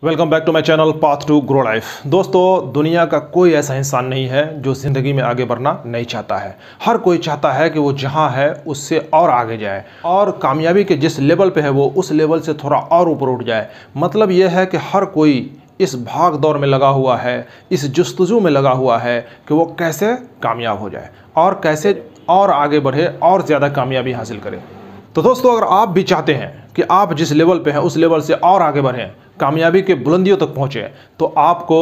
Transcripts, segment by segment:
Welcome back to my channel path to grow life. दोस्तों, दुनिया का कोई ऐसा इंसान नहीं है जो ज़िंदगी में आगे बढ़ना नहीं चाहता है। हर कोई चाहता है कि वो जहाँ है उससे और आगे जाए और कामयाबी के जिस लेवल पे है वो उस लेवल से थोड़ा और ऊपर उठ जाए। मतलब ये है कि हर कोई इस भाग दौड़ में लगा हुआ है, इस जुस्तजू में लगा हुआ है कि वो कैसे कामयाब हो जाए और कैसे और आगे बढ़े और ज़्यादा कामयाबी हासिल करे। तो दोस्तों, अगर आप भी चाहते हैं कि आप जिस लेवल पे हैं उस लेवल से और आगे बढ़ें, कामयाबी के बुलंदियों तक पहुँचें, तो आपको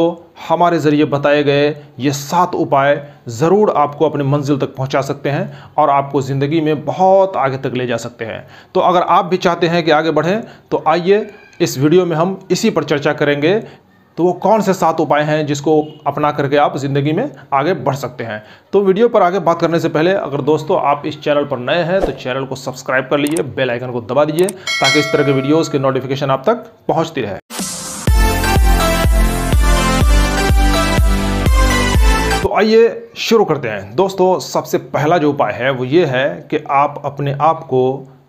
हमारे ज़रिए बताए गए ये 7 उपाय ज़रूर आपको अपने मंजिल तक पहुंचा सकते हैं और आपको ज़िंदगी में बहुत आगे तक ले जा सकते हैं। तो अगर आप भी चाहते हैं कि आगे बढ़ें तो आइए इस वीडियो में हम इसी पर चर्चा करेंगे। तो वो कौन से 7 उपाय हैं जिसको अपना करके आप ज़िंदगी में आगे बढ़ सकते हैं। तो वीडियो पर आगे बात करने से पहले अगर दोस्तों आप इस चैनल पर नए हैं तो चैनल को सब्सक्राइब कर लीजिए, बेल आइकन को दबा दीजिए ताकि इस तरह के वीडियोज़ की नोटिफिकेशन आप तक पहुँचती रहे। तो आइए शुरू करते हैं। दोस्तों, सबसे पहला जो उपाय है वो ये है कि आप अपने आप को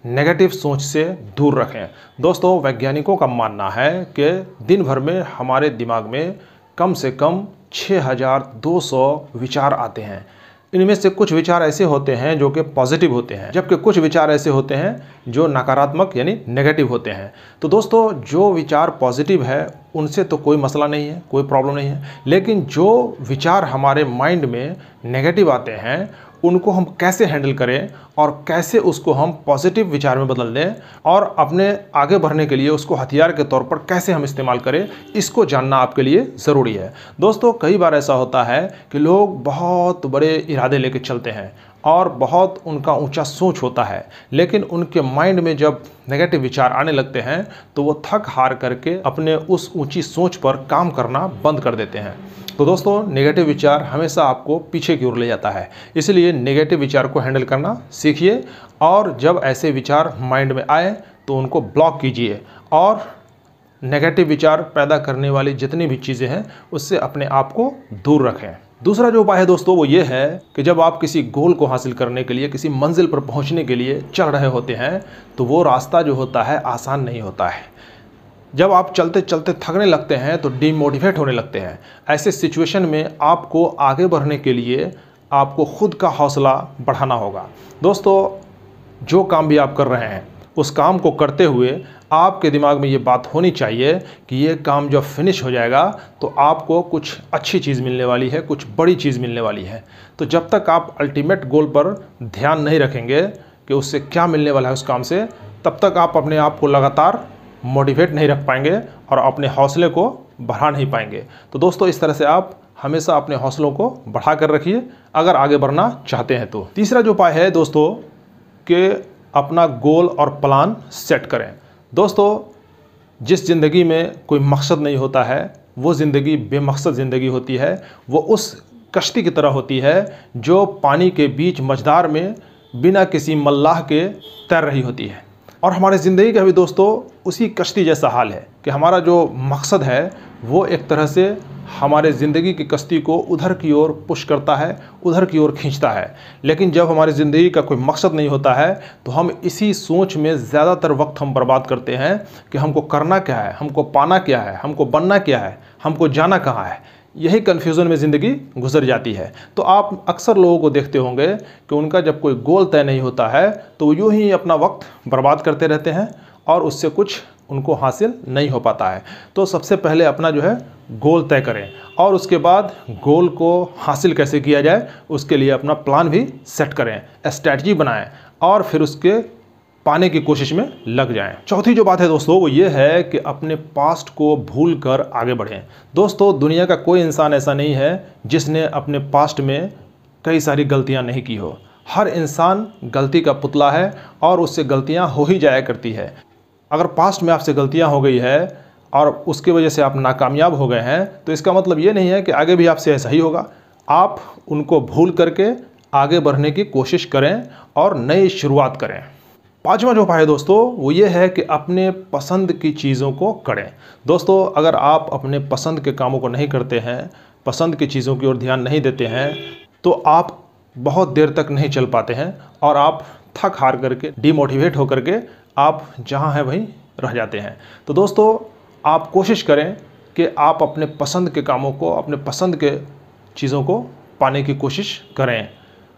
नेगेटिव सोच से दूर रखें। दोस्तों, वैज्ञानिकों का मानना है कि दिन भर में हमारे दिमाग में कम से कम 6200 विचार आते हैं। इनमें से कुछ विचार ऐसे होते हैं जो कि पॉजिटिव होते हैं, जबकि कुछ विचार ऐसे होते हैं जो नकारात्मक यानी नेगेटिव होते हैं। तो दोस्तों, जो विचार पॉजिटिव है उनसे तो कोई मसला नहीं है, कोई प्रॉब्लम नहीं है, लेकिन जो विचार हमारे माइंड में नेगेटिव आते हैं उनको हम कैसे हैंडल करें और कैसे उसको हम पॉजिटिव विचार में बदल दें और अपने आगे बढ़ने के लिए उसको हथियार के तौर पर कैसे हम इस्तेमाल करें, इसको जानना आपके लिए ज़रूरी है। दोस्तों, कई बार ऐसा होता है कि लोग बहुत बड़े इरादे लेके चलते हैं और बहुत उनका ऊंचा सोच होता है, लेकिन उनके माइंड में जब नेगेटिव विचार आने लगते हैं तो वो थक हार करके अपने उस ऊंची सोच पर काम करना बंद कर देते हैं। तो दोस्तों, नेगेटिव विचार हमेशा आपको पीछे की ओर ले जाता है, इसलिए नेगेटिव विचार को हैंडल करना सीखिए और जब ऐसे विचार माइंड में आए तो उनको ब्लॉक कीजिए और नेगेटिव विचार पैदा करने वाली जितनी भी चीज़ें हैं उससे अपने आप को दूर रखें। दूसरा जो उपाय है दोस्तों वो ये है कि जब आप किसी गोल को हासिल करने के लिए, किसी मंजिल पर पहुंचने के लिए चल रहे होते हैं तो वो रास्ता जो होता है आसान नहीं होता है। जब आप चलते चलते थकने लगते हैं तो डीमोटिवेट होने लगते हैं। ऐसे सिचुएशन में आपको आगे बढ़ने के लिए आपको खुद का हौसला बढ़ाना होगा। दोस्तों, जो काम भी आप कर रहे हैं उस काम को करते हुए आपके दिमाग में ये बात होनी चाहिए कि ये काम जब फिनिश हो जाएगा तो आपको कुछ अच्छी चीज़ मिलने वाली है, कुछ बड़ी चीज़ मिलने वाली है। तो जब तक आप अल्टीमेट गोल पर ध्यान नहीं रखेंगे कि उससे क्या मिलने वाला है उस काम से, तब तक आप अपने आप को लगातार मोटिवेट नहीं रख पाएंगे और अपने हौसले को बढ़ा नहीं पाएंगे। तो दोस्तों, इस तरह से आप हमेशा अपने हौसलों को बढ़ा कर रखिए अगर आगे बढ़ना चाहते हैं तो। तीसरा जो उपाय है दोस्तों कि अपना गोल और प्लान सेट करें। दोस्तों, जिस ज़िंदगी में कोई मकसद नहीं होता है वो ज़िंदगी बेमकसद ज़िंदगी होती है। वो उस कश्ती की तरह होती है जो पानी के बीच मझधार में बिना किसी मल्लाह के तैर रही होती है। और हमारे ज़िंदगी का भी दोस्तों उसी कश्ती जैसा हाल है कि हमारा जो मकसद है वो एक तरह से हमारे ज़िंदगी की कश्ती को उधर की ओर पुश करता है, उधर की ओर खींचता है। लेकिन जब हमारी ज़िंदगी का कोई मकसद नहीं होता है तो हम इसी सोच में ज़्यादातर वक्त हम बर्बाद करते हैं कि हमको करना क्या है, हमको पाना क्या है, हमको बनना क्या है, हमको जाना कहाँ है। यही कन्फ्यूज़न में ज़िंदगी गुजर जाती है। तो आप अक्सर लोगों को देखते होंगे कि उनका जब कोई गोल तय नहीं होता है तो वो यूँ ही अपना वक्त बर्बाद करते रहते हैं और उससे कुछ उनको हासिल नहीं हो पाता है। तो सबसे पहले अपना जो है गोल तय करें और उसके बाद गोल को हासिल कैसे किया जाए उसके लिए अपना प्लान भी सेट करें, स्ट्रैटेजी बनाएं और फिर उसके पाने की कोशिश में लग जाएं। चौथी जो बात है दोस्तों वो ये है कि अपने पास्ट को भूल कर आगे बढ़ें। दोस्तों, दुनिया का कोई इंसान ऐसा नहीं है जिसने अपने पास्ट में कई सारी गलतियां नहीं की हो। हर इंसान गलती का पुतला है और उससे गलतियां हो ही जाया करती है। अगर पास्ट में आपसे गलतियां हो गई है और उसकी वजह से आप नाकामयाब हो गए हैं तो इसका मतलब ये नहीं है कि आगे भी आपसे ऐसा ही होगा। आप उनको भूल करके आगे बढ़ने की कोशिश करें और नई शुरुआत करें। पांचवा जो उपाय है दोस्तों वो ये है कि अपने पसंद की चीज़ों को करें। दोस्तों, अगर आप अपने पसंद के कामों को नहीं करते हैं, पसंद की चीज़ों की ओर ध्यान नहीं देते हैं तो आप बहुत देर तक नहीं चल पाते हैं और आप थक हार करके, डीमोटिवेट होकर के आप जहाँ हैं वहीं रह जाते हैं। तो दोस्तों, आप कोशिश करें कि आप अपने पसंद के कामों को, अपने पसंद के चीज़ों को पाने की कोशिश करें।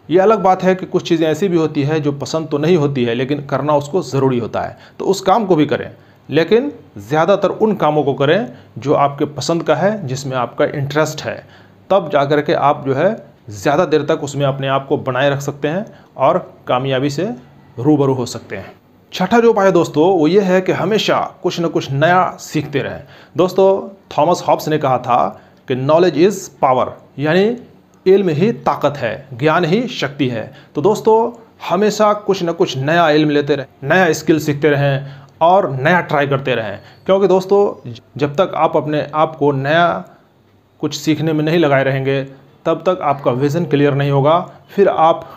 ये अलग बात है कि कुछ चीज़ें ऐसी भी होती है जो पसंद तो नहीं होती है लेकिन करना उसको ज़रूरी होता है, तो उस काम को भी करें, लेकिन ज़्यादातर उन कामों को करें जो आपके पसंद का है, जिसमें आपका इंटरेस्ट है। तब जा कर के आप जो है ज़्यादा देर तक उसमें अपने आप को बनाए रख सकते हैं और कामयाबी से रूबरू हो सकते हैं। छठा जो उपाय है दोस्तों वो ये है कि हमेशा कुछ न कुछ नया सीखते रहें। दोस्तों, थॉमस हॉब्स ने कहा था कि नॉलेज इज़ पावर, यानी इल्म ही ताकत है, ज्ञान ही शक्ति है। तो दोस्तों, हमेशा कुछ न कुछ नया इल्म लेते रहें, नया स्किल सीखते रहें और नया ट्राई करते रहें, क्योंकि दोस्तों जब तक आप अपने आप को नया कुछ सीखने में नहीं लगाए रहेंगे तब तक आपका विज़न क्लियर नहीं होगा। फिर आप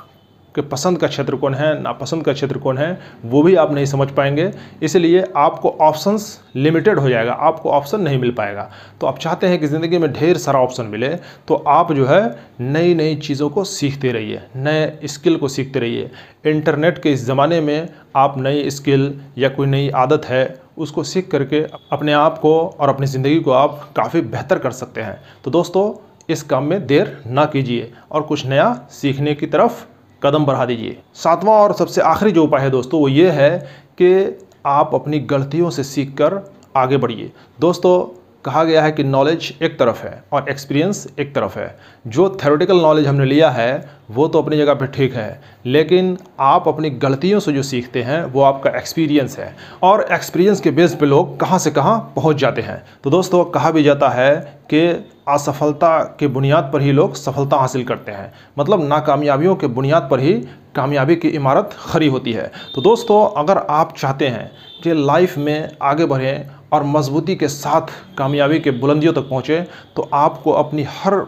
कि पसंद का क्षेत्र कौन है, नापसंद का क्षेत्र कौन है, वो भी आप नहीं समझ पाएंगे। इसलिए आपको ऑप्शंस लिमिटेड हो जाएगा, आपको ऑप्शन नहीं मिल पाएगा। तो आप चाहते हैं कि ज़िंदगी में ढेर सारा ऑप्शन मिले, तो आप जो है नई नई चीज़ों को सीखते रहिए, नए स्किल को सीखते रहिए। इंटरनेट के इस ज़माने में आप नई स्किल या कोई नई आदत है उसको सीख करके अपने आप को और अपनी ज़िंदगी को आप काफ़ी बेहतर कर सकते हैं। तो दोस्तों, इस काम में देर ना कीजिए और कुछ नया सीखने की तरफ कदम बढ़ा दीजिए। सातवां और सबसे आखिरी जो उपाय है दोस्तों वो ये है कि आप अपनी गलतियों से सीखकर आगे बढ़िए। दोस्तों, कहा गया है कि नॉलेज एक तरफ है और एक्सपीरियंस एक तरफ है। जो थ्योरेटिकल नॉलेज हमने लिया है वो तो अपनी जगह पे ठीक है, लेकिन आप अपनी गलतियों से जो सीखते हैं वो आपका एक्सपीरियंस है, और एक्सपीरियंस के बेस पे लोग कहाँ से कहाँ पहुँच जाते हैं। तो दोस्तों, कहा भी जाता है कि असफलता के बुनियाद पर ही लोग सफलता हासिल करते हैं, मतलब नाकामयाबियों के बुनियाद पर ही कामयाबी की इमारत खड़ी होती है। तो दोस्तों, अगर आप चाहते हैं कि लाइफ में आगे बढ़ें और मजबूती के साथ कामयाबी के बुलंदियों तक पहुँचें, तो आपको अपनी हर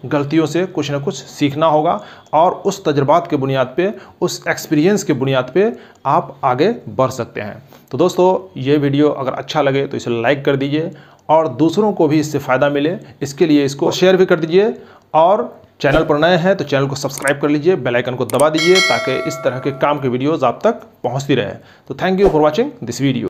गलतियों से कुछ ना कुछ सीखना होगा और उस तजुर्बात के बुनियाद पे, उस एक्सपीरियंस के बुनियाद पे आप आगे बढ़ सकते हैं। तो दोस्तों, ये वीडियो अगर अच्छा लगे तो इसे लाइक कर दीजिए और दूसरों को भी इससे फ़ायदा मिले इसके लिए इसको शेयर भी कर दीजिए, और चैनल पर नए हैं तो चैनल को सब्सक्राइब कर लीजिए, बेल आइकन को दबा दीजिए ताकि इस तरह के काम के वीडियोज़ आप तक पहुँचती रहे। तो thank you for watching this video.